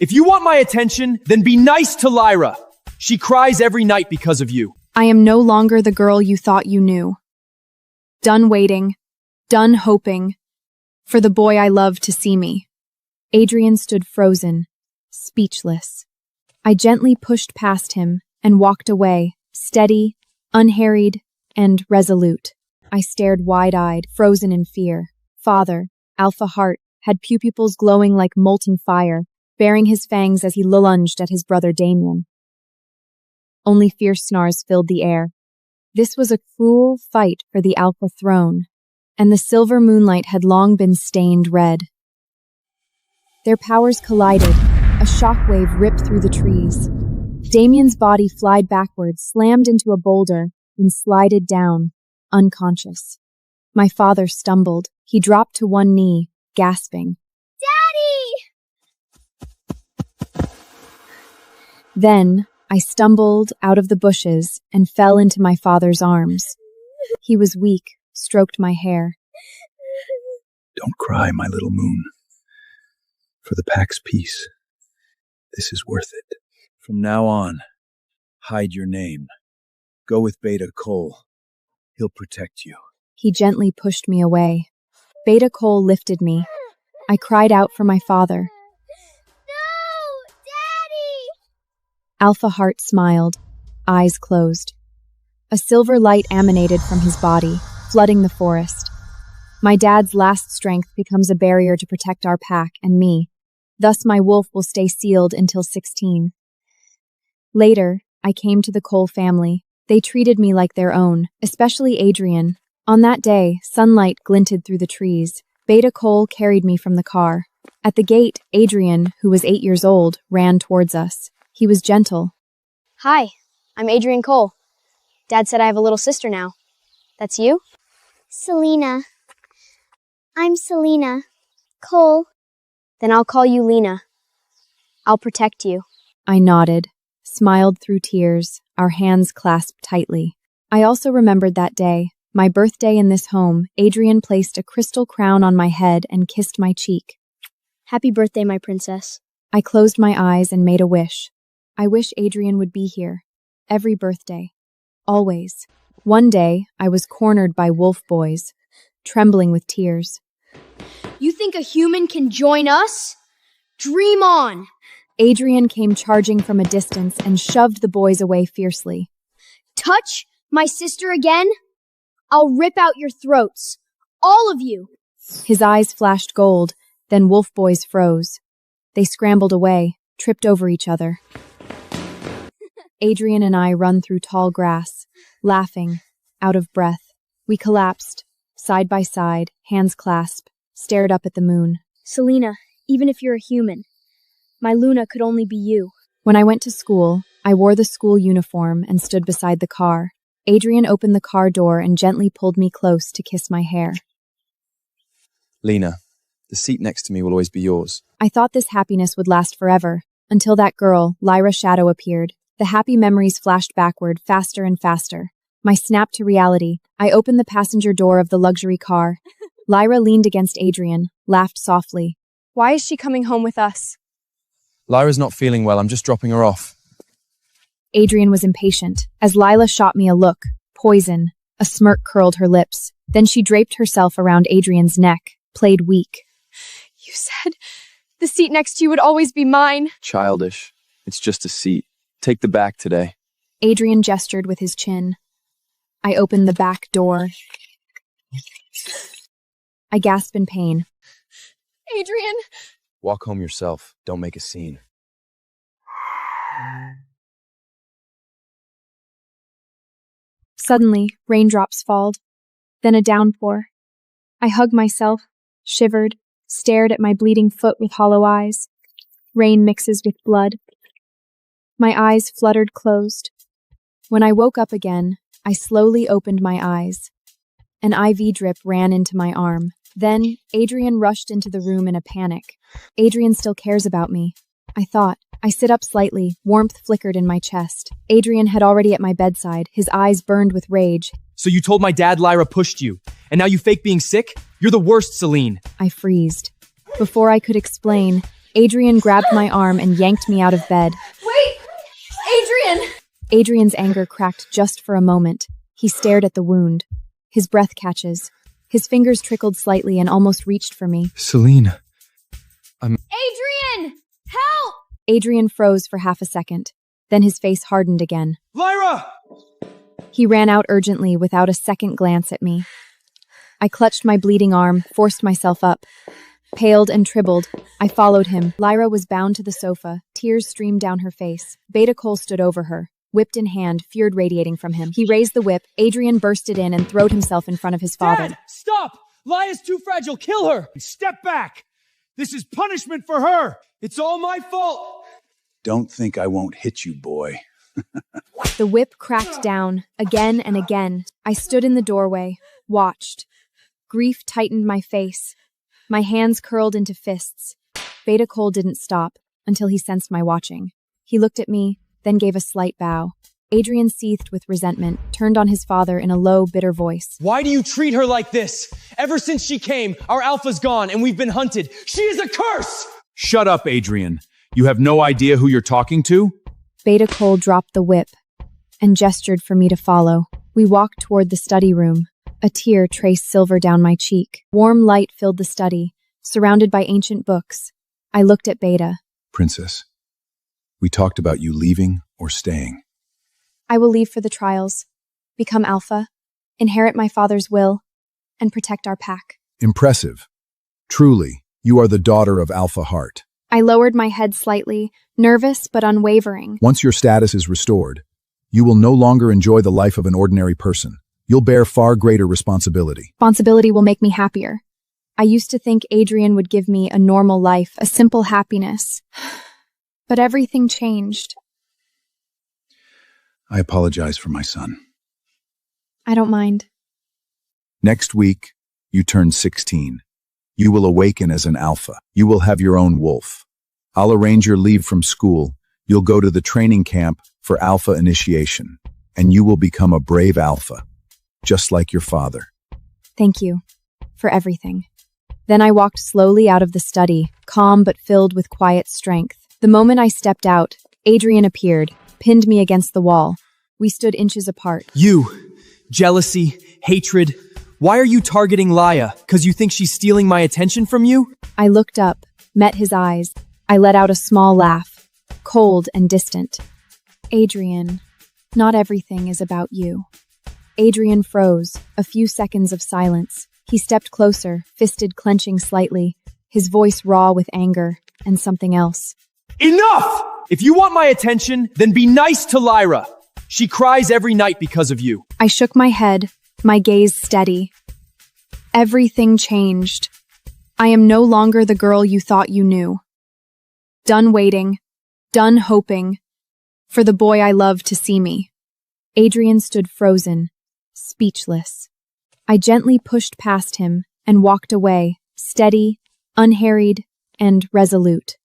If you want my attention, then be nice to Lyra. She cries every night because of you. I am no longer the girl you thought you knew. Done waiting, done hoping, for the boy I love to see me. Adrian stood frozen, speechless. I gently pushed past him and walked away, steady, unharried, and resolute. I stared wide-eyed, frozen in fear. Father, Alpha Hart, had pupils glowing like molten fire, baring his fangs as he lunged at his brother Damien. Only fierce snarls filled the air. This was a cruel fight for the Alpha throne, and the silver moonlight had long been stained red. Their powers collided. A shockwave ripped through the trees. Damien's body flied backwards, slammed into a boulder, and slided down, unconscious. My father stumbled. He dropped to one knee, gasping. "Daddy!" Then, I stumbled out of the bushes and fell into my father's arms. He was weak, stroked my hair. Don't cry, my little moon. For the pack's peace, this is worth it. From now on, hide your name. Go with Beta Cole. He'll protect you. He gently pushed me away. Beta Cole lifted me. I cried out for my father. No! Daddy! Alpha Hart smiled, eyes closed. A silver light emanated from his body, flooding the forest. My dad's last strength becomes a barrier to protect our pack and me. Thus my wolf will stay sealed until 16. Later, I came to the Cole family. They treated me like their own, especially Adrian. On that day, sunlight glinted through the trees. Beta Cole carried me from the car. At the gate, Adrian, who was 8 years old, ran towards us. He was gentle. Hi, I'm Adrian Cole. Dad said I have a little sister now. That's you? Selena. I'm Selena. Cole. Then I'll call you Lena. I'll protect you. I nodded, smiled through tears, our hands clasped tightly. I also remembered that day, my birthday in this home. Adrian placed a crystal crown on my head and kissed my cheek. Happy birthday, my princess. I closed my eyes and made a wish. I wish Adrian would be here. Every birthday. Always. One day, I was cornered by wolf boys, trembling with tears. You think a human can join us? Dream on! Adrian came charging from a distance and shoved the boys away fiercely. Touch my sister again? I'll rip out your throats. All of you! His eyes flashed gold, then wolf boys froze. They scrambled away, tripped over each other. Adrian and I run through tall grass, laughing, out of breath. We collapsed, side by side, hands clasped, stared up at the moon. Selena, even if you're a human, my Luna could only be you. When I went to school, I wore the school uniform and stood beside the car. Adrian opened the car door and gently pulled me close to kiss my hair. Lena, the seat next to me will always be yours. I thought this happiness would last forever, until that girl, Lyra Shadow, appeared. The happy memories flashed backward, faster and faster. My snap to reality. I opened the passenger door of the luxury car. Lyra leaned against Adrian, laughed softly. Why is she coming home with us? Lyra's not feeling well. I'm just dropping her off. Adrian was impatient, as Lila shot me a look. Poison. A smirk curled her lips. Then she draped herself around Adrian's neck, played weak. You said the seat next to you would always be mine. Childish. It's just a seat. Take the back today. Adrian gestured with his chin. I opened the back door. I gasped in pain. Adrian! Walk home yourself. Don't make a scene. Suddenly, raindrops falled, then a downpour. I hugged myself, shivered, stared at my bleeding foot with hollow eyes. Rain mixes with blood. My eyes fluttered closed. When I woke up again, I slowly opened my eyes. An IV drip ran into my arm. Then, Adrian rushed into the room in a panic. Adrian still cares about me, I thought. I sit up slightly, warmth flickered in my chest. Adrian had already at my bedside, his eyes burned with rage. So you told my dad Lyra pushed you, and now you fake being sick? You're the worst, Selene. I freezed. Before I could explain, Adrian grabbed my arm and yanked me out of bed. Wait! Adrian! Adrian's anger cracked just for a moment. He stared at the wound. His breath catches. His fingers trickled slightly and almost reached for me. Selene. Adrian! Help! Adrian froze for half a second. Then his face hardened again. Lyra! He ran out urgently without a second glance at me. I clutched my bleeding arm, forced myself up. Paled and tribbled, I followed him. Lyra was bound to the sofa. Tears streamed down her face. Beta Cole stood over her, whip in hand, fear radiating from him. He raised the whip. Adrian bursted in and throwed himself in front of his father. Dad, stop! Lyra's too fragile. Kill her! Step back! This is punishment for her! It's all my fault! Don't think I won't hit you, boy. The whip cracked down, again and again. I stood in the doorway, watched. Grief tightened my face. My hands curled into fists. Beta Cole didn't stop until he sensed my watching. He looked at me, then gave a slight bow. Adrian seethed with resentment, turned on his father in a low, bitter voice. Why do you treat her like this? Ever since she came, our alpha's gone and we've been hunted. She is a curse! Shut up, Adrian. You have no idea who you're talking to? Beta Cole dropped the whip and gestured for me to follow. We walked toward the study room. A tear traced silver down my cheek. Warm light filled the study, surrounded by ancient books. I looked at Beta. Princess, we talked about you leaving or staying. I will leave for the trials, become Alpha, inherit my father's will, and protect our pack. Impressive. Truly, you are the daughter of Alpha Hart. I lowered my head slightly, nervous but unwavering. Once your status is restored, you will no longer enjoy the life of an ordinary person. You'll bear far greater responsibility. Responsibility will make me happier. I used to think Adrian would give me a normal life, a simple happiness. But everything changed. I apologize for my son. I don't mind. Next week, you turn 16. You will awaken as an alpha. You will have your own wolf. I'll arrange your leave from school. You'll go to the training camp for alpha initiation, and you will become a brave alpha, just like your father. Thank you for everything. Then I walked slowly out of the study, calm but filled with quiet strength. The moment I stepped out, Adrian appeared, pinned me against the wall. We stood inches apart. You, jealousy, hatred. Why are you targeting Lyra? 'Cause you think she's stealing my attention from you? I looked up, met his eyes. I let out a small laugh, cold and distant. Adrian, not everything is about you. Adrian froze, a few seconds of silence. He stepped closer, fisted clenching slightly, his voice raw with anger and something else. Enough! If you want my attention, then be nice to Lyra. She cries every night because of you. I shook my head, my gaze steady. Everything changed. I am no longer the girl you thought you knew. Done waiting, done hoping, for the boy I loved to see me. Adrian stood frozen, speechless. I gently pushed past him and walked away, steady, unharried, and resolute.